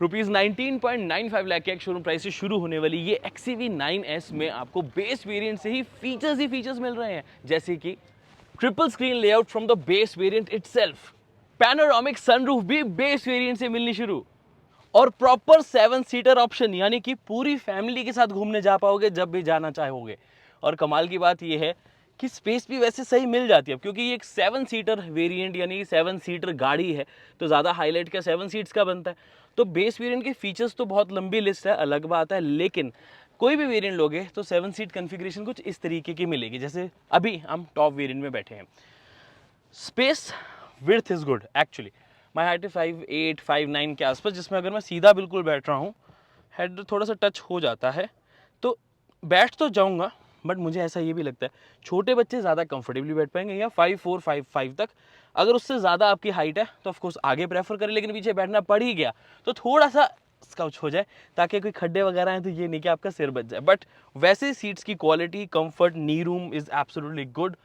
₹19.95 लाख के एक showroom price से शुरू होने वाली ये XEV9S में आपको बेस वेरिएंट से ही फीचर्स मिल रहे हैं, जैसे कि triple screen layout from the base variant itself, panoramic sunroof भी बेस वेरिएंट से मिलनी शुरू, और प्रॉपर 7 सीटर ऑप्शन, यानी कि पूरी फैमिली के साथ घूमने जा पाओगे जब भी जाना चाहोगे। और कमाल की बात यह है कि स्पेस भी वैसे सही मिल जाती है, क्योंकि ये एक 7 सीटर वेरिएंट यानी कि 7 सीटर गाड़ी है, तो ज़्यादा हाईलाइट क्या 7 सीट्स का बनता है। तो बेस वेरिएंट के फीचर्स तो बहुत लंबी लिस्ट है, अलग बात है, लेकिन कोई भी वेरिएंट लोगे तो 7 सीट कन्फिग्रेशन कुछ इस तरीके की मिलेगी, जैसे अभी हम टॉप वेरिएंट में बैठे हैं। Space width is good actually. My height 5'8", 5'9" के आसपास, जिसमें अगर मैं सीधा बिल्कुल बैठ रहा हूँ, हेड थोड़ा सा टच हो जाता है, तो बैठ तो जाऊँगा, बट मुझे ऐसा ये भी लगता है छोटे बच्चे ज़्यादा कंफर्टेबली बैठ पाएंगे, या 5'4", 5'5" तक। अगर उससे ज़्यादा आपकी हाइट है तो ऑफकोर्स आगे प्रेफर करें, लेकिन पीछे बैठना पड़ ही गया तो थोड़ा सा स्काउच हो जाए, ताकि कोई खड्डे वगैरह हैं तो ये नहीं कि आपका सिर बच जाए। बट वैसे सीट्स की quality, comfort, knee room is absolutely good.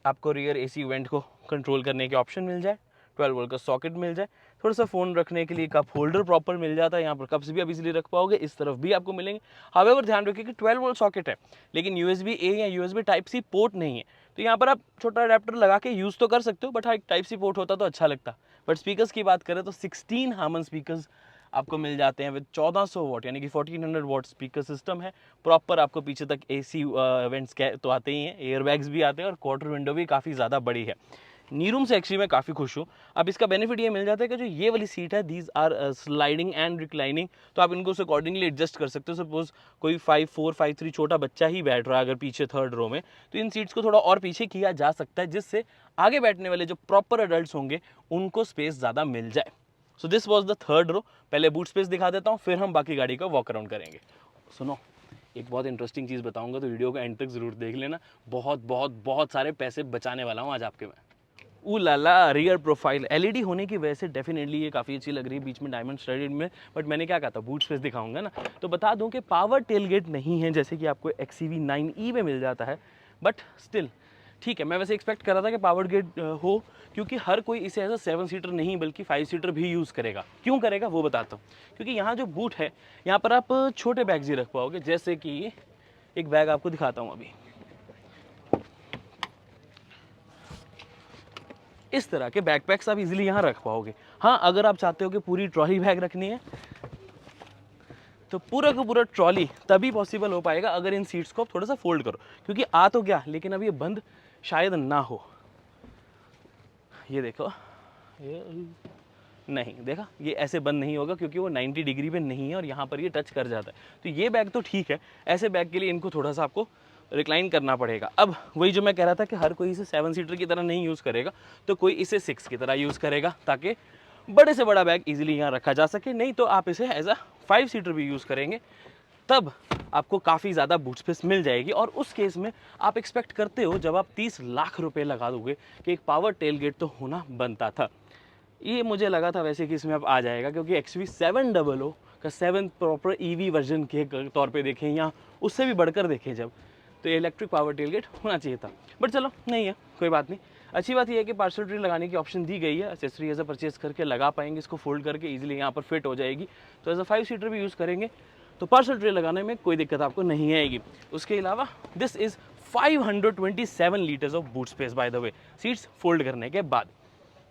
आपको रियर एसी वेंट को कंट्रोल करने के ऑप्शन मिल जाए, 12 वोल्ट का सॉकेट मिल जाए, थोड़ा सा फ़ोन रखने के लिए कप होल्डर प्रॉपर मिल जाता है, यहाँ पर कप्स भी आप इजीली रख पाओगे, इस तरफ भी आपको मिलेंगे। हावेवर ध्यान रखिए कि 12 वोल्ट सॉकेट है, लेकिन USB A या USB Type-C पोर्ट नहीं है, तो यहाँ पर आप छोटा अडेप्टर लगा के यूज़ तो कर सकते हो, बट हाँ एक Type-C पोर्ट होता तो अच्छा लगता। बट स्पीकर्स की बात करें तो 16 हार्मन स्पीकर्स आपको मिल जाते हैं विद 1400 वॉट यानी कि 1400 वॉट स्पीकर सिस्टम है प्रॉपर। आपको पीछे तक AC वेंट्स तो आते ही हैं, एयर बैग्स भी आते हैं, और क्वार्टर विंडो भी काफ़ी ज़्यादा बड़ी है। नी रूम से एक्चुअली मैं काफ़ी खुश हूँ। अब इसका बेनिफिट ये मिल जाता है कि जो ये वाली सीट है, these are sliding and reclining, तो आप इनको उस अकॉर्डिंगली एडजस्ट कर सकते हो। सपोज कोई 5'4", 5'3" छोटा बच्चा ही बैठ रहा है अगर पीछे थर्ड रो में, तो इन सीट्स को थोड़ा और पीछे किया जा सकता है, जिससे आगे बैठने वाले जो प्रॉपर एडल्ट होंगे उनको स्पेस ज़्यादा मिल जाए। So this was the third row. पहले बूट स्पेस दिखा देता हूँ, फिर हम बाकी गाड़ी का वॉक अराउंड करेंगे। सुनो, एक बहुत इंटरेस्टिंग चीज़ बताऊंगा, तो वीडियो को एंड तक ज़रूर देख लेना। बहुत बहुत बहुत सारे पैसे बचाने वाला हूँ आज आपके मैं। ऊ लाला, रियर प्रोफाइल LED होने की वजह से डेफिनेटली ये काफ़ी अच्छी लग रही है, बीच में डायमंड स्टडेड में। बट मैंने क्या कहा था, बूट स्पेस दिखाऊंगा ना, तो बता दूं कि पावर टेलगेट नहीं है जैसे कि आपको XEV9E में मिल जाता है, बट स्टिल ठीक है। मैं वैसे एक्सपेक्ट कर रहा था कि पावर गेट हो, क्योंकि हर कोई इसे एज अ 7 सीटर नहीं बल्कि 5 सीटर भी यूज़ करेगा। क्यों करेगा वो बताता हूँ। क्योंकि यहाँ जो बूट है, यहाँ पर आप छोटे बैग्स ही रख पाओगे, जैसे कि एक बैग आपको दिखाता हूँ अभी, इस तरह के बैकपैक्स आप इजीली यहाँ रख पाओगे। हाँ, अगर आप चाहते हो कि पूरी ट्रॉली बैग रखनी है, तो पूरा का पूरा ट्रॉली तभी पॉसिबल हो पाएगा अगर इन सीट्स को आप थोड़ा सा फोल्ड करो, क्योंकि आ तो गया लेकिन अब ये बंद शायद ना हो। ये देखो, ये नहीं देखा, ये ऐसे बंद नहीं होगा क्योंकि वो 90 डिग्री पे नहीं है और यहाँ पर ये टच कर जाता है। तो ये बैग तो ठीक है, ऐसे बैग के लिए इनको थोड़ा सा आपको रिक्लाइन करना पड़ेगा। अब वही जो मैं कह रहा था कि हर कोई इसे 7 सीटर की तरह नहीं यूज़ करेगा, तो कोई इसे 6 की तरह यूज़ करेगा, ताकि बड़े से बड़ा बैग इजीली यहाँ रखा जा सके। नहीं तो आप इसे एज अ 5 सीटर भी यूज़ करेंगे, तब आपको काफ़ी ज़्यादा बूट स्पेस मिल जाएगी। और उस केस में आप एक्सपेक्ट करते हो, जब आप 30 लाख रुपए लगा दोगे, कि एक पावर टेलगेट तो होना बनता था। ये मुझे लगा था वैसे कि इसमें अब आ जाएगा, क्योंकि XV700 का 7 प्रॉपर EV वर्जन के तौर पे देखें या उससे भी बढ़कर देखें जब, तो इलेक्ट्रिक पावर टेलगेट होना चाहिए था। बट चलो, नहीं है, कोई बात नहीं। अच्छी बात यह है कि पार्सल ट्रे लगाने की ऑप्शन दी गई है, एक्सेसरी एज अ परचेज करके लगा पाएंगे, इसको फोल्ड करके इजीली यहाँ पर फिट हो जाएगी। तो एज अ 5 सीटर भी यूज़ करेंगे तो पार्सल ट्रे लगाने में कोई दिक्कत आपको नहीं आएगी। उसके अलावा this is 527 litres of boot space by the way, seats fold करने के बाद।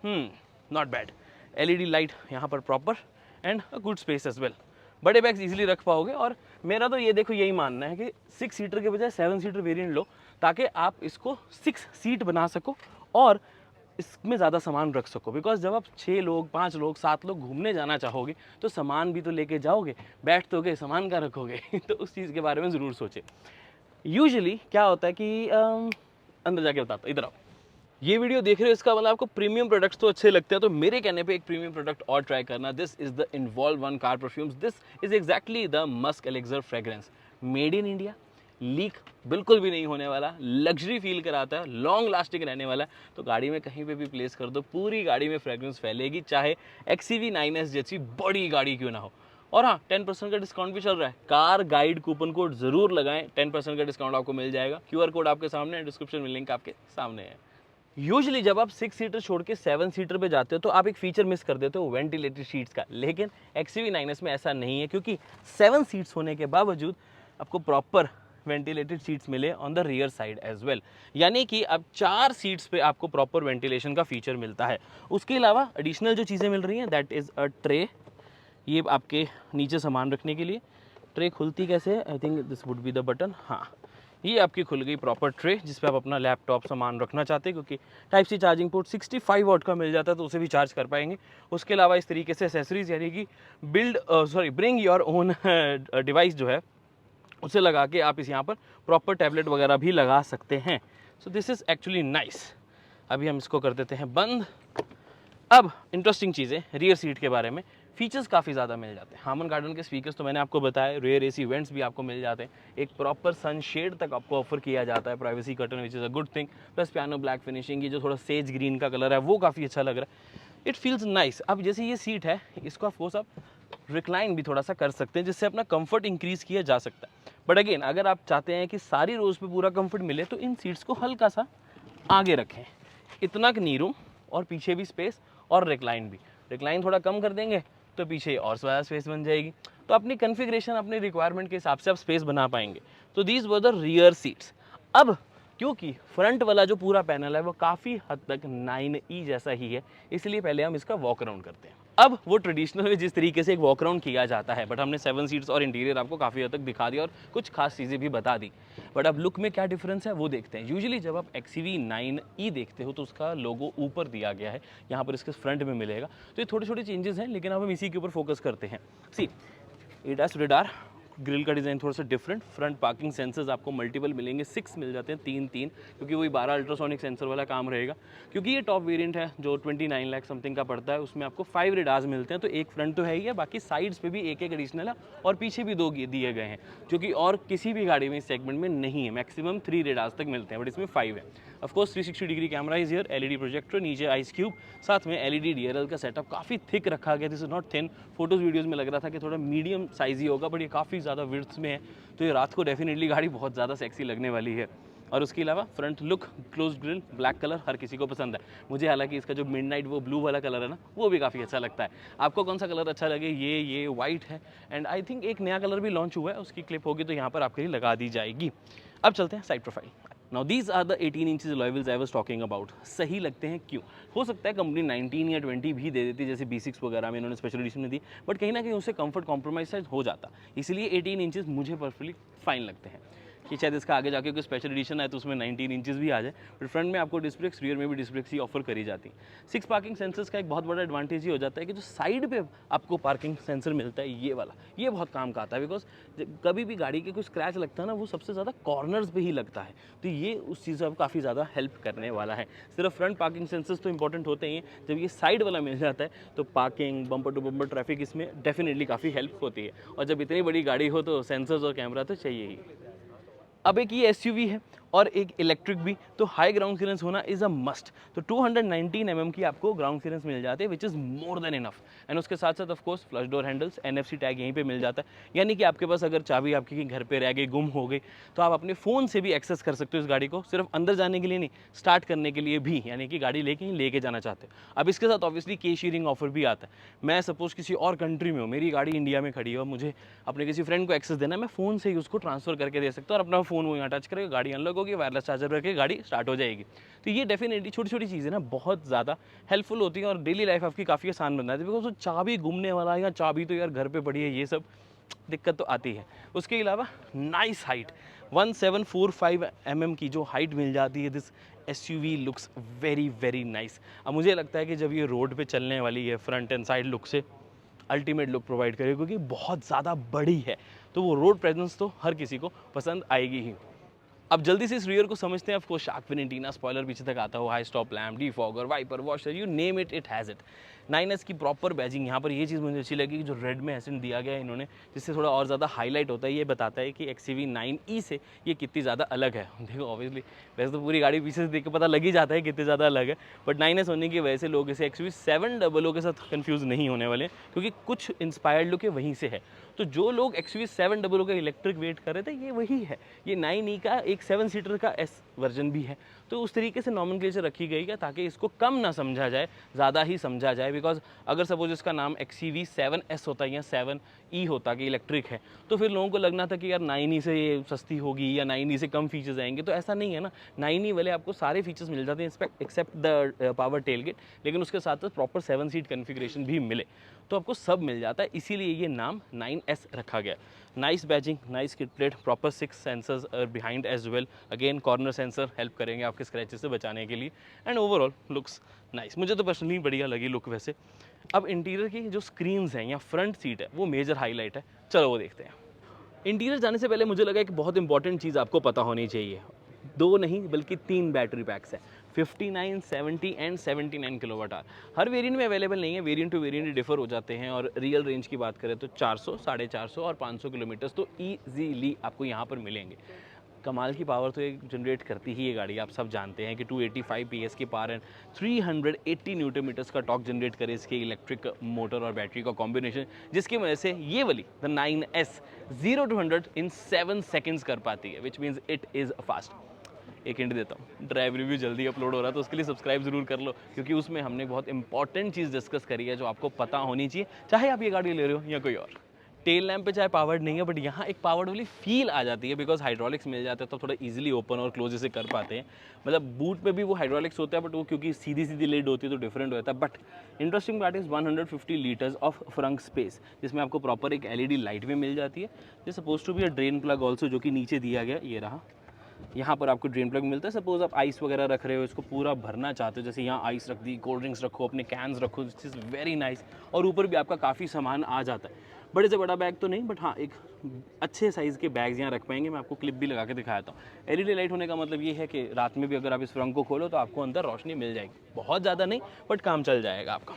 Not bad. LED लाइट यहाँ पर proper and a good space as well. बड़े बैग्स इजीली रख पाओगे। और मेरा तो ये देखो यही मानना है कि 6 सीटर के बजाय 7 सीटर वेरिएंट लो, ताकि आप इसको 6 सीट बना सको और इसमें ज़्यादा सामान रख सको। बिकॉज जब आप 6 लोग, 5 लोग, 7 लोग घूमने जाना चाहोगे तो सामान भी तो लेके जाओगे, बैठ तो गए, सामान का रखोगे तो उस चीज़ के बारे में ज़रूर सोचें। यूजुअली क्या होता है कि अंदर जाके बताता, इधर आओ। ये वीडियो देख रहे हो, इसका मतलब आपको प्रीमियम प्रोडक्ट्स तो अच्छे लगते हैं, तो मेरे कहने पे एक प्रीमियम प्रोडक्ट और ट्राई करना। This is the involve one car perfumes. This is exactly the Musk elixir fragrance, made in India, leak बिल्कुल भी नहीं होने वाला, लग्जरी फील कराता है, लॉन्ग लास्टिंग रहने वाला है। तो गाड़ी में कहीं पे भी प्लेस कर दो, पूरी गाड़ी में फ्रेग्रेंस फैलेगी, चाहे XEV9S जैसी बड़ी गाड़ी क्यों ना हो। और हाँ, 10% का डिस्काउंट भी चल रहा है। कार गाइड कूपन कोड जरूर लगाएं, 10% का डिस्काउंट आपको मिल जाएगा। QR कोड आपके सामने है, डिस्क्रिप्शन में लिंक आपके सामने है। यूजुअली जब आप 6 सीटर छोड़ के 7 सीटर पे जाते हो तो आप एक फीचर मिस कर देते हो वेंटिलेटेड सीट्स का, लेकिन XUV9S में ऐसा नहीं है, क्योंकि 7 सीट्स होने के बावजूद आपको प्रॉपर वेंटिलेटेड सीट्स मिले on the rear side as well, यानी कि अब 4 सीट्स पे आपको प्रॉपर वेंटिलेशन का फीचर मिलता है। उसके अलावा एडिशनल जो चीज़ें मिल रही हैं दैट इज़ अ ट्रे, ये आपके नीचे सामान रखने के लिए। ट्रे खुलती कैसे है, I think this would be the button, हाँ ये आपकी खुल गई प्रॉपर ट्रे, जिस पे आप अपना लैपटॉप सामान रखना चाहते हैं, क्योंकि टाइप सी चार्जिंग पोर्ट 65 वाट का मिल जाता है तो उसे भी चार्ज कर पाएंगे। उसके अलावा इस तरीके से एसेसरीज यानी कि ब्रिंग योर ओन डिवाइस जो है उसे लगा के आप इस यहाँ पर प्रॉपर टैबलेट वगैरह भी लगा सकते हैं। So this is actually nice. अभी हम इसको कर देते हैं बंद। अब इंटरेस्टिंग चीज़ें रियर सीट के बारे में, फीचर्स काफ़ी ज़्यादा मिल जाते हैं। हार्मन गार्डन के स्पीकर्स तो मैंने आपको बताया, रियर AC वेंट्स भी आपको मिल जाते हैं, एक प्रॉपर सनशेड तक आपको ऑफर किया जाता है, privacy curtain which is a good thing, plus piano black finishing, ये जो थोड़ा सेज ग्रीन का कलर है वो काफ़ी अच्छा लग रहा है, इट फील्स नाइस। अब जैसे ये सीट है इसको ऑफकोर्स आप रिक्लाइन भी थोड़ा सा कर सकते हैं, जिससे अपना कंफर्ट इंक्रीज़ किया जा सकता है। बट अगेन अगर आप चाहते हैं कि सारी रोज़ पे पूरा कंफर्ट मिले तो इन सीट्स को हल्का सा आगे रखें, इतना नी रूम और पीछे भी स्पेस और रिक्लाइन भी, रिक्लाइन थोड़ा कम कर देंगे तो पीछे और ज़्यादा स्पेस बन जाएगी, तो अपनी कन्फिग्रेशन अपनी रिक्वायरमेंट के हिसाब से आप स्पेस बना पाएंगे। तो these were the rear seats. अब क्योंकि फ्रंट वाला जो पूरा पैनल है वो काफ़ी हद तक 9E जैसा ही है, इसलिए पहले हम इसका वॉक अराउंड करते हैं। अब वो ट्रेडिशनल में जिस तरीके से एक वॉक अराउंड किया जाता है, बट हमने 7 सीट्स और इंटीरियर आपको काफ़ी हद तक दिखा दिया और कुछ खास चीज़ें भी बता दी, बट अब लुक में क्या डिफरेंस है वो देखते हैं। यूजुअली जब आप XUV9E देखते हो तो उसका लोगो ऊपर दिया गया है, यहाँ पर इसके फ्रंट में मिलेगा, तो ये छोटे छोटे चेंजेस हैं, लेकिन अब हम इसी के ऊपर फोकस करते हैं। सी ADAS रेडार, ग्रिल का डिज़ाइन थोड़ा सा डिफरेंट, फ्रंट पार्किंग सेंसर्स आपको मल्टीपल मिलेंगे, 6 मिल जाते हैं, 3 क्योंकि वही 12 अल्ट्रासोनिक सेंसर वाला काम रहेगा। क्योंकि ये टॉप वेरिएंट है जो 29 लाख समथिंग का पड़ता है, उसमें आपको 5 रेडार्स मिलते हैं, तो एक फ्रंट तो है ही है, बाकी साइड्स पे भी एक एडिशनल है और पीछे भी 2 दिए गए हैं, जो कि और किसी भी गाड़ी में इस सेगमेंट में नहीं है। मैक्सिमम 3 रेडार्स तक मिलते हैं, बट इसमें 5 है। Of course 360 degree camera is here, LED projector, नीचे आइस क्यूब, साथ में LED DRL का सेटअप काफ़ी थिक रखा गया, this is not thin. Photos videos में लग रहा था कि थोड़ा मीडियम साइज ही होगा, बट ये काफ़ी ज़्यादा विड्थ में है, तो ये रात को डेफिनेटली गाड़ी बहुत ज़्यादा सेक्सी लगने वाली है। और उसके अलावा front look, close grille, black colour हर किसी को पसंद है। मुझे हालांकि इसका जो मिडनाइट वो ब्लू वाला कलर है ना, वो भी काफ़ी अच्छा लगता है। आपको कौन सा कलर अच्छा लगे? ये वाइट है, एंड आई थिंक एक नया कलर भी लॉन्च हुआ है, उसकी क्लिप होगी तो यहाँ पर आपके लिए लगा दी जाएगी। अब चलते हैं side profile. Now these are the 18 inches alloy wheels I was talking about. सही लगते हैं क्यों? हो सकता है कंपनी 19 या 20 भी दे देती, जैसे B6 वगैरह में इन्होंने स्पेशल एडिशन में दी, बट कहीं ना कहीं उससे कंफर्ट कॉम्प्रोमाइज हो जाता, इसलिए 18 इंचेस मुझे पर्सनली फाइन लगते हैं। कि शायद इसका आगे जाके कोई स्पेशल एडिशन है तो उसमें 19 इंचेस भी आ जाए, बट फ्रंट में आपको डिस्क ब्रेक्स, रियर में भी डिस्क ब्रेक्स ही ऑफर करी जाती है। 6 पार्किंग सेंसर्स का एक बहुत बड़ा एडवांटेज ही हो जाता है कि जो साइड पे आपको पार्किंग सेंसर मिलता है ये वाला, ये बहुत काम का आता है, बिकॉज कभी भी गाड़ी के कोई स्क्रैच लगता है ना, वो सबसे ज़्यादा कॉर्नर्स पे ही लगता है, तो ये उस चीज़ से काफ़ी ज़्यादा हेल्प करने वाला है। सिर्फ फ्रंट पार्किंग सेंसर्स तो इंपॉर्टेंट होते ही हैं, जब ये साइड वाला मिल जाता है तो parking, bumper to bumper traffic इसमें डेफिनेटली काफ़ी हेल्प होती है, और जब इतनी बड़ी गाड़ी हो तो सेंसर्स और कैमरा तो चाहिए ही। अब एक ये SUV है और एक इलेक्ट्रिक भी, तो हाई ग्राउंड क्लियरेंस होना इज़ अ मस्ट। तो 219 mm की आपको ग्राउंड क्लियरेंस मिल जाते हैं, which is more than enough. And उसके साथ साथ of course flush door handles, NFC tag यहीं पे मिल जाता है, यानी कि आपके पास अगर चाबी आपकी कहीं घर पे रह गई, गुम हो गई, तो आप अपने फ़ोन से भी एक्सेस कर सकते हो इस गाड़ी को, सिर्फ अंदर जाने के लिए नहीं, स्टार्ट करने के लिए भी, यानी कि गाड़ी लेके ही लेके जाना चाहते हो। अब इसके साथ ऑब्वियसली के शेयरिंग ऑफर भी आता है। मैं सपोज किसी और कंट्री में हूँ, मेरी गाड़ी इंडिया में खड़ी है और मुझे अपने किसी फ्रेंड को एक्सेस देना है, मैं फ़ोन से ही उसको ट्रांसफर करके दे सकता हूँ, और अपना फ़ोन वो यहाँ टच करेगा, गाड़ी अनलॉक होगी, वायरलेस चार्जर रखे गाड़ी स्टार्ट हो जाएगी। तो ये डेफिनेटली छोटी छोटी चीज़ें ना बहुत ज़्यादा हेल्पफुल होती हैं और डेली लाइफ आपकी काफ़ी आसान बन जाती है, बिकॉज वो चाबी घूमने वाला या चाबी तो यार घर पे पड़ी है, ये सब दिक्कत तो आती है। उसके अलावा नाइस हाइट, 1745 mm की जो हाइट मिल जाती है, this SUV looks very very nice. अब मुझे लगता है कि जब ये रोड पे चलने वाली है, फ्रंट एंड साइड लुक से अल्टीमेट लुक प्रोवाइड करेगी, क्योंकि बहुत ज़्यादा बड़ी है, तो वो रोड प्रेजेंस तो हर किसी को पसंद आएगी ही। अब जल्दी से इस रियर को समझते हैं। Of course shark fin antenna, spoiler पीछे तक आता हो, high stop lamp, defogger, wiper, washer, you name it, it has it. 9S की प्रॉपर बैजिंग, यहाँ पर ये चीज़ मुझे अच्छी लगी कि जो रेड में एसेंट दिया गया है इन्होंने, जिससे थोड़ा और ज़्यादा हाईलाइट होता है, ये बताता है कि XUV9E से ये कितनी ज़्यादा अलग है। देखो ऑब्वियसली वैसे तो पूरी गाड़ी पीछे से देख के पता लग ही जाता है कितनी ज़्यादा अलग है, बट 9S होने की वजह से लोग इसे XUV700 के साथ कन्फ्यूज़ नहीं होने वाले, क्योंकि कुछ इंस्पायर्ड लुक है वहीं से है। तो जो लोग XUV700 का इलेक्ट्रिक वेट कर रहे थे, ये वही है, ये 9E का एक 7 सीटर का वर्जन भी है, तो उस तरीके से नॉमेनक्लेचर रखी गई है ताकि इसको कम ना समझा जाए, ज़्यादा ही समझा जाए। बिकॉज अगर सपोज इसका नाम XCV 7S होता या 7E होता कि इलेक्ट्रिक है, तो फिर लोगों को लगना था कि यार 9E से ये सस्ती होगी या 9E से कम फीचर्स आएंगे, तो ऐसा नहीं है ना। 9E वाले आपको सारे फीचर्स मिल जाते हैं एक्सेप्ट द पावर टेलगेट, लेकिन उसके साथ साथ प्रॉपर 7 सीट कन्फिग्रेशन भी मिले, तो आपको सब मिल जाता है, इसीलिए ये नाम 9S रखा गया। Nice badging, nice kit plate, proper 6 sensors behind as well, again corner sensor help करेंगे आपके स्क्रैचेस से बचाने के लिए, एंड ओवरऑल लुक्स नाइस। मुझे तो पर्सनली बढ़िया लगी लुक वैसे। अब इंटीरियर की जो स्क्रीन्स हैं या फ्रंट सीट है वो मेजर हाईलाइट है, चलो वो देखते हैं। इंटीरियर जाने से पहले मुझे लगा एक बहुत इंपॉर्टेंट चीज़ आपको पता होनी चाहिए, 2 नहीं बल्कि 3 बैटरी पैक्स हैं, 59, 70 and 79 kilowatt hour. Her variant में अवेलेबल नहीं है, वेरिएंट टू वेरिएंट डिफर हो जाते हैं, और रियल रेंज की बात करें तो 400, 450 और 500 किलोमीटर्स तो ईजीली आपको यहाँ पर मिलेंगे। कमाल की पावर तो ये जनरेट करती ही ये गाड़ी, आप सब जानते हैं कि 285 PS की पावर एंड 380 न्यूटन मीटर्स का टॉर्क जनरेट करे इसके इलेक्ट्रिक मोटर और बैटरी का कॉम्बिनेशन, जिसकी वजह से ये वाली the 9S 0 to 100 in 7 seconds कर पाती है, which means it is fast. एक हिंट देता हूँ, ड्राइव रिव्यू जल्दी अपलोड हो रहा है, तो उसके लिए सब्सक्राइब जरूर कर लो, क्योंकि उसमें हमने बहुत इंपॉर्टेंट चीज़ डिस्कस करी है जो आपको पता होनी चाहिए, चाहे आप ये गाड़ी ले रहे हो या कोई और। टेल लैम्प पे चाहे पावर्ड नहीं है, बट यहाँ एक पावर्ड वाली फील आ जाती है, बिकॉज हाइड्रोलिक्स मिल जाते हैं तो थोड़ा इजीली ओपन और क्लोज इसे कर पाते हैं। मतलब बूट पे भी वो हाइड्रोलिक्स होता है, बट वो क्योंकि सीधी सीधी लिड होती है तो डिफरेंट होता है। But interesting part is 150 litres of front space, जिसमें आपको प्रॉपर एक LED लाइट भी मिल जाती है, जो suppose to be a drain plug also, जो कि नीचे दिया गया, ये रहा। यहाँ पर आपको ड्रेन प्लग मिलता है, सपोज आप आइस वगैरह रख रहे हो, इसको पूरा भरना चाहते हो, जैसे यहाँ आइस रख दी, कोल्ड ड्रिंक्स रखो, अपने कैंस रखो, दिस इज़ वेरी नाइस। और ऊपर भी आपका काफ़ी सामान आ जाता है, बड़े से बड़ा बैग तो नहीं, बट हाँ एक अच्छे साइज़ के बैग्स यहाँ रख पाएंगे। मैं आपको क्लिप भी लगा के दिखाता हूँ। LED लाइट होने का मतलब ये है कि रात में भी अगर आप इस फ्रंट को खोलो तो आपको अंदर रोशनी मिल जाएगी, बहुत ज़्यादा नहीं बट काम चल जाएगा आपका।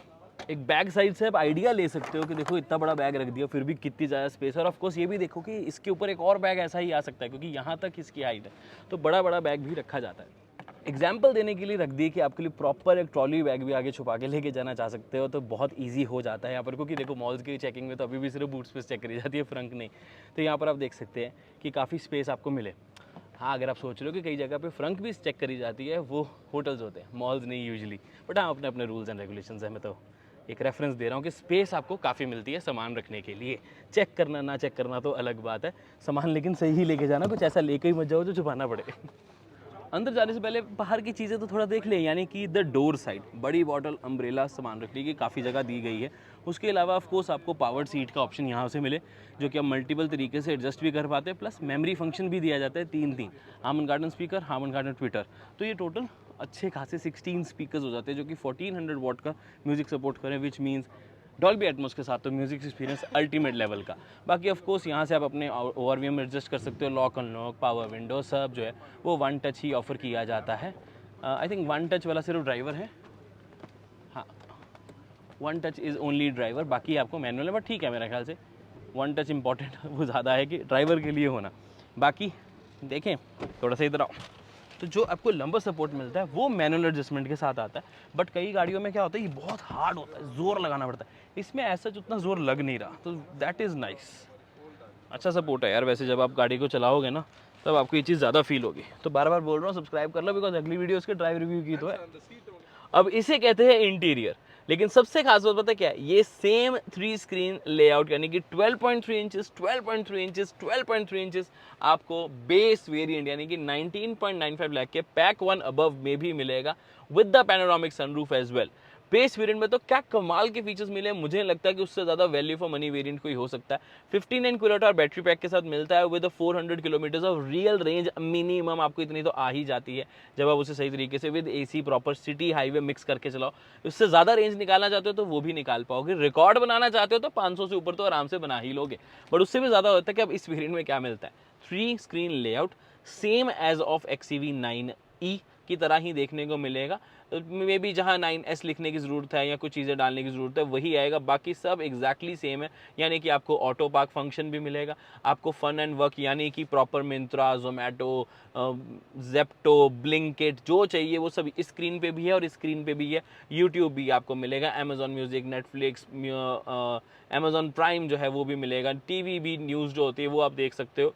एक बैक साइड से आप आइडिया ले सकते हो कि देखो इतना बड़ा बैग रख दिया फिर भी कितनी ज़्यादा स्पेस है, और ऑफ कोर्स ये भी देखो कि इसके ऊपर एक और बैग ऐसा ही आ सकता है, क्योंकि यहाँ तक इसकी हाइट है, तो बड़ा बड़ा बैग भी रखा जाता है। एग्जाम्पल देने के लिए रख दिए कि आपके लिए प्रॉपर एक ट्रॉली बैग भी आगे छुपा के लेके जाना चाह सकते हो, तो बहुत ईजी हो जाता है यहाँ पर, क्योंकि देखो मॉल्स की चेकिंग में तो अभी भी सिर्फ बूट स्पेस चेक करी जाती है, फ्रंट नहीं। तो यहाँ पर आप देख सकते हैं कि काफ़ी स्पेस आपको मिले। हाँ, अगर आप सोच रहे हो कि कई जगह पे फ्रंट भी चेक करी जाती है, वो होटल्स होते हैं, मॉल्स नहीं यूजुअली, बट हाँ अपने अपने रूल्स एंड रेगुलेशंस हैं। मैं तो एक रेफरेंस दे रहा हूँ कि स्पेस आपको काफ़ी मिलती है सामान रखने के लिए। चेक करना ना चेक करना तो अलग बात है, सामान लेकिन सही ही लेके जाना, कुछ ऐसा लेके ही मत जाओ जो छुपाना पड़े। अंदर जाने से पहले बाहर की चीज़ें तो थोड़ा देख लें, यानी कि द डोर साइड बड़ी बॉटल, अम्ब्रेला, सामान रखने की काफ़ी जगह दी गई है। उसके अलावा ऑफ कोर्स आपको पावर्ड सीट का ऑप्शन यहाँ से मिले, जो कि आप मल्टीपल तरीके से एडजस्ट भी कर पाते हैं, प्लस मेमोरी फंक्शन भी दिया जाता है, 3 Harman Kardon speaker, Harman Kardon tweeter, तो ये टोटल अच्छे खासे 16 स्पीकर्स हो जाते हैं, जो कि 1400 वॉट का म्यूजिक सपोर्ट करें, विच मीन्स डॉल्बी एटमॉस के साथ, तो म्यूजिक एक्सपीरियंस अल्टीमेट लेवल का। बाकी ऑफ कोर्स यहाँ से आप अपने ओवरव्यू में एडजस्ट कर सकते हो, लॉक अनलॉक, पावर विंडो, सब जो है वो 1 टच ही ऑफर किया जाता है। आई थिंक 1 टच वाला सिर्फ ड्राइवर है, हाँ 1 टच इज़ ओनली ड्राइवर, बाकी आपको मैनुअल है, बट ठीक है मेरे ख्याल से 1 टच इंपॉर्टेंट वो ज़्यादा है कि ड्राइवर के लिए होना। बाकी देखें थोड़ा सा इधर आओ, तो जो आपको लंबर सपोर्ट मिलता है वो मैनुअल एडजस्टमेंट के साथ आता है, बट कई गाड़ियों में क्या होता है ये बहुत हार्ड होता है, जोर लगाना पड़ता है, इसमें ऐसा उतना जोर लग नहीं रहा, तो दैट इज़ नाइस। अच्छा सपोर्ट है यार, वैसे जब आप गाड़ी को चलाओगे ना तब आपको ये चीज़ ज़्यादा फील होगी। तो बार बार बोल रहा हूँ सब्सक्राइब कर लो, बिकॉज अगली वीडियो इसके ड्राइव रिव्यू की तो है। अब इसे कहते हैं इंटीरियर, लेकिन सबसे खास बात पता है क्या है, ये सेम 3 स्क्रीन लेआउट यानी कि 12.3 इंचेस, 12.3 इंचेस, 12.3 इंचेस आपको बेस वेरिएंट यानी कि 19.95 लाख के पैक 1 अबव में भी मिलेगा, with the panoramic sunroof as well. Base variant में तो क्या कमाल के फीचर्स मिले, मुझे नहीं लगता कि उससे ज़्यादा वैल्यू फॉर मनी वेरिएंट कोई हो सकता है। 59 किलोवाट आवर बैटरी पैक के साथ मिलता है, with 400 kilometre of real range, minimum आपको इतनी तो आ ही जाती है जब आप उसे सही तरीके से with AC proper city highway mix करके चलाओ। उससे ज़्यादा रेंज निकालना चाहते हो तो वो भी निकाल पाओगे, रिकॉर्ड बनाना चाहते हो तो 500 से ऊपर तो आराम से बना ही लोगे, बट उससे भी ज़्यादा होता है कि अब इस वेरिएंट में क्या मिलता है, 3 screen layout, same as of XCV 9E की तरह ही देखने को मिलेगा। मे बी जहाँ 9S लिखने की ज़रूरत है या कुछ चीज़ें डालने की ज़रूरत है वही आएगा, बाकी सब एग्जैक्टली सेम है। यानी कि आपको ऑटो पार्क फंक्शन भी मिलेगा, आपको फन एंड वर्क यानी कि proper Myntra, Zomato, Zepto, Blinkit जो चाहिए वो सब इस स्क्रीन पे भी है, और इस स्क्रीन पे भी है। यूट्यूब भी आपको मिलेगा, Amazon music, Netflix, Amazon prime जो है वो भी मिलेगा, TV भी न्यूज़ जो होती है वो आप देख सकते हो।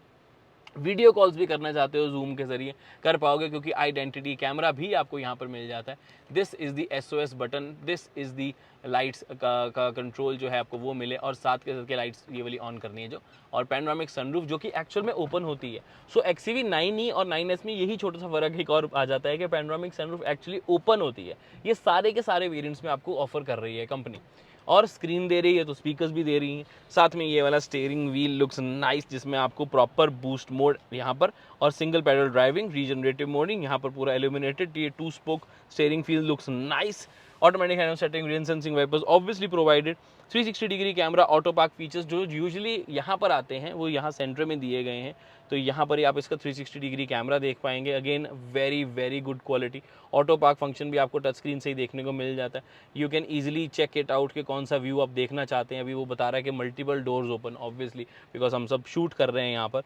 वीडियो कॉल्स भी करना चाहते हो जूम के जरिए कर पाओगे, क्योंकि आइडेंटिटी कैमरा भी आपको यहाँ पर मिल जाता है। This is the SOS button, this is the lights का कंट्रोल जो है आपको वो मिले, और साथ के लाइट्स ये वाली ऑन करनी है जो, और पैनोरामिक सनरूफ जो कि एक्चुअल में ओपन होती है। सो XCV 9e और 9s में यही छोटा सा फर्क एक और आ जाता है कि पैनोरामिक सनरूफ एक्चुअली ओपन होती है। ये सारे के सारे वेरिएंट्स में आपको ऑफर कर रही है कंपनी, और स्क्रीन दे रही है तो स्पीकर्स भी दे रही हैं। साथ में ये वाला स्टीयरिंग व्हील लुक्स नाइस, जिसमें आपको प्रॉपर बूस्ट मोड यहाँ पर, और single pedal driving, regenerative moding यहाँ पर पूरा एल्यूमिनेटेड। ये 2 spoke steering wheel looks nice. Automatic hand setting, rain sensing wipers obviously provided. 360 degree camera, auto park features जो यूजुअली यहाँ पर आते हैं वो यहाँ सेंटर में दिए गए हैं, तो यहाँ पर ही आप इसका 360 डिग्री कैमरा देख पाएंगे। Again very very good quality. Auto park function भी आपको टच स्क्रीन से ही देखने को मिल जाता है। You can easily check it out कि कौन सा व्यू आप देखना चाहते हैं। अभी वो बता रहा है कि multiple doors open, obviously because हम सब शूट कर रहे हैं यहाँ पर।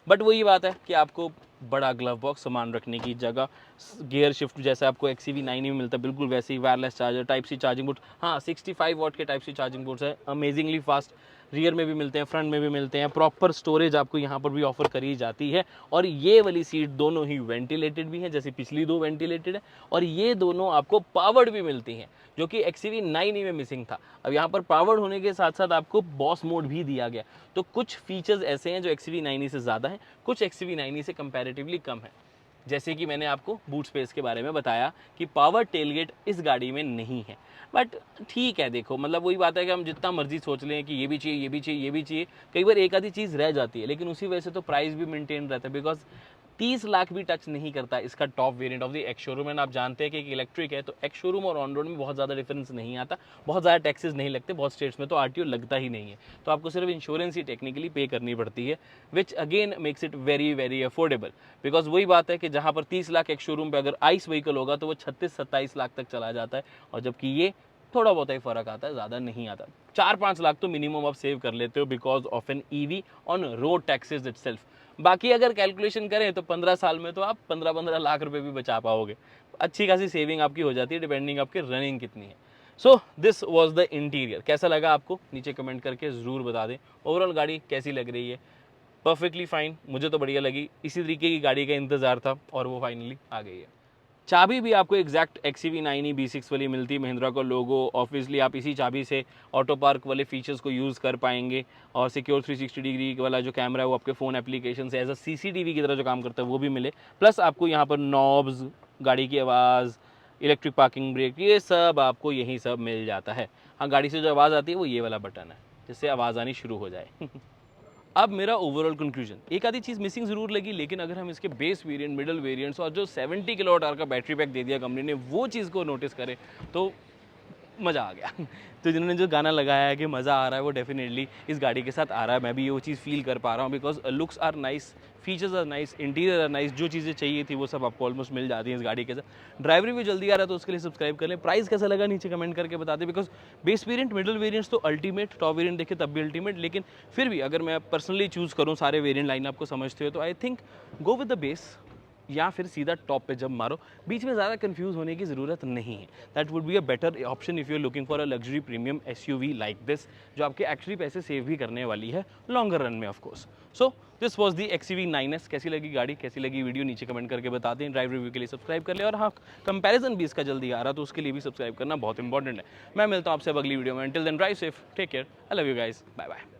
बट वही बात है कि आपको बड़ा ग्लव बॉक्स, सामान रखने की जगह, गियर शिफ्ट जैसा आपको XCV 9 में मिलता है बिल्कुल वैसे ही, wireless charger, type c charging port, हाँ 65 वॉट के टाइप सी चार्जिंग पोर्ट्स है, अमेजिंगली फास्ट। रियर में भी मिलते हैं, फ्रंट में भी मिलते हैं, प्रॉपर स्टोरेज आपको यहाँ पर भी ऑफर करी जाती है। और ये वाली सीट दोनों ही वेंटिलेटेड भी हैं, जैसे पिछली 2 वेंटिलेटेड है, और ये दोनों आपको पावर्ड भी मिलती हैं, जो कि XCV 9 में मिसिंग था। अब यहाँ पर पावर्ड होने के साथ साथ आपको बॉस मोड भी दिया गया। तो कुछ फीचर्स ऐसे हैं जो XCV 9 से ज़्यादा हैं, कुछ XCV 9 से कंपैरेटिवली कम है। जैसे कि मैंने आपको बूट स्पेस के बारे में बताया कि पावर टेलगेट इस गाड़ी में नहीं है, बट ठीक है, देखो मतलब वही बात है कि हम जितना मर्जी सोच लें कि ये भी चाहिए, ये भी चाहिए, ये भी चाहिए, कई बार एक आधी चीज़ रह जाती है, लेकिन उसी वजह से तो प्राइस भी मेंटेन रहता है। बिकॉज 30 लाख भी टच नहीं करता इसका top variant of the ex showroom. And आप जानते हैं कि एक इलेक्ट्रिक है तो एक्स शोरूम और ऑन रोड में बहुत ज़्यादा डिफरेंस नहीं आता, बहुत ज़्यादा टैक्सेस नहीं लगते, बहुत स्टेट्स में तो RTO लगता ही नहीं है, तो आपको सिर्फ इंश्योरेंस ही टेक्निकली पे करनी पड़ती है, which again makes it very very affordable. Because वही बात है कि जहाँ पर 30 लाख एक्स शोरूम पर अगर आइस व्हीकल होगा तो वो 36-27 लाख तक चला जाता है, और जबकि ये थोड़ा बहुत ही फर्क आता है, ज़्यादा नहीं आता। 4-5 लाख तो मिनिमम आप सेव कर लेते हो because of an EV on road taxes itself. बाकी अगर कैलकुलेशन करें तो 15 साल में तो आप 15-15 लाख रुपए भी बचा पाओगे। अच्छी खासी सेविंग आपकी हो जाती है, डिपेंडिंग आपकी रनिंग कितनी है। सो दिस वॉज द इंटीरियर। कैसा लगा आपको नीचे कमेंट करके ज़रूर बता दें। ओवरऑल गाड़ी कैसी लग रही है? परफेक्टली फाइन, मुझे तो बढ़िया लगी। इसी तरीके की गाड़ी का इंतज़ार था और वो फाइनली आ गई है। चाबी भी आपको एग्जैक्ट XCV 9e B6 वाली मिलती है, महिंद्रा का लोगो। ऑब्वियसली आप इसी चाबी से ऑटो पार्क वाले फीचर्स को यूज़ कर पाएंगे, और सिक्योर 360 डिग्री वाला जो कैमरा है वो आपके फ़ोन एप्लीकेशन से एज अ CCTV की तरह जो काम करता है वो भी मिले। प्लस आपको यहाँ पर नॉब्स, गाड़ी की आवाज़, इलेक्ट्रिक पार्किंग ब्रेक, ये सब आपको यहीं सब मिल जाता है। हाँ, गाड़ी से जो आवाज़ आती है वो ये वाला बटन है, जिससे आवाज़ आनी शुरू हो जाए। अब मेरा ओवरऑल कंक्लूजन, एक आधी चीज़ मिसिंग ज़रूर लगी, लेकिन अगर हम इसके बेस वेरिएंट, मिडल वेरिएंट्स और जो 70 किलोवाट आवर का बैटरी पैक दे दिया कंपनी ने, वो चीज़ को नोटिस करें तो मज़ा आ गया। तो जिन्होंने जो गाना लगाया है कि मज़ा आ रहा है, वो डेफिनेटली इस गाड़ी के साथ आ रहा है। मैं भी वो चीज़ फील कर पा रहा हूँ, because looks are nice, features are nice, interior are nice, जो चीज़ें चाहिए थी वो सब आपको ऑलमोस्ट मिल जाती हैं इस गाड़ी के साथ। ड्राइवर भी जल्दी आ रहा है तो उसके लिए सब्सक्राइब कर लें। प्राइस कैसा लगा नीचे कमेंट करके बता दें, because base variant, middle variants तो अल्टीमेट, टॉप वेरिएंट देखे तब भी अल्टीमेट, लेकिन फिर भी अगर मैं पर्सनली चूज़ करूँ, सारे वेरिएंट लाइन आपको समझते हो, तो I think go with the base, या फिर सीधा टॉप पे जब मारो। बीच में ज़्यादा कंफ्यूज होने की ज़रूरत नहीं है। That would be a better option if you are looking for a luxury premium SUV like this, जो आपके एक्चुअली पैसे सेव भी करने वाली है लॉन्गर रन में, of course. So this was the XCV 9s। कैसी लगी गाड़ी, कैसी लगी वीडियो, नीचे कमेंट करके बता दें। ड्राइव रिव्यू के लिए सब्सक्राइब कर ले, और हाँ, कंपैरिजन भी इसका जल्दी आ रहा तो उसके लिए भी सब्सक्राइब करना बहुत इंपॉर्टेंट है। मैं मिलता हूँ आपसे अब अगली वीडियो में। Until then drive safe, take care, I love you guys, bye bye.